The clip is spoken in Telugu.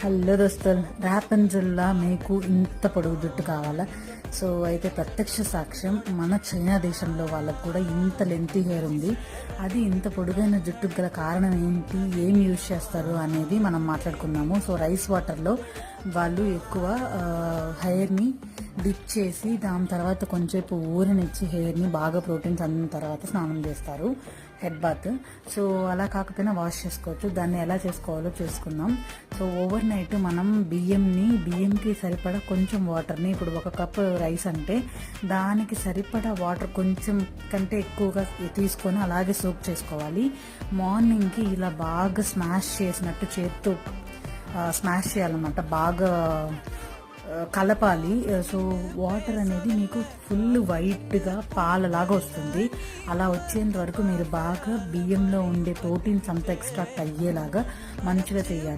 హలో దోస్తులు, ర్యాపెంజిల్లా మీకు ఇంత పొడవు జుట్టు కావాలా? సో అయితే ప్రత్యక్ష సాక్ష్యం, మన చైనా దేశంలో వాళ్ళకు కూడా ఇంత లెంతీ హెయిర్ ఉంది. అది ఇంత పొడుగైన జుట్టుకు గల కారణం ఏంటి, ఏం యూజ్ చేస్తారు అనేది మనం మాట్లాడుకుందాము. సో రైస్ వాటర్లో వాళ్ళు ఎక్కువ హెయిర్ని డిప్ చేసి దాని తర్వాత కొంచెంసేపు ఊరనిచ్చి హెయిర్ని బాగా ప్రోటీన్స్ అందిన తర్వాత స్నానం చేస్తారు, హెడ్ బాత్. సో అలా కాకపోయినా వాష్ చేసుకోవచ్చు. దాన్ని ఎలా చేసుకోవాలో చేసుకుందాం. సో ఓవర్ నైట్ మనం బియ్యంకి సరిపడా కొంచెం వాటర్ని, ఇప్పుడు 1 కప్ రైస్ అంటే దానికి సరిపడా వాటర్ కొంచెం కంటే ఎక్కువగా తీసుకొని అలాగే సోక్ చేసుకోవాలి. మార్నింగ్కి ఇలా బాగా స్మాష్ చేసినట్టు చేత్తో స్మాష్ చేయాలన్నమాట, బాగా కలపాలి. సో వాటర్ అనేది మీకు ఫుల్ వైట్గా పాలలాగా వస్తుంది. అలా వచ్చేంత వరకు మీరు బాగా బియ్యంలో ఉండే ప్రోటీన్స్ అంతా ఎక్స్ట్రాక్ట్ అయ్యేలాగా మంచిగా చేయాలి.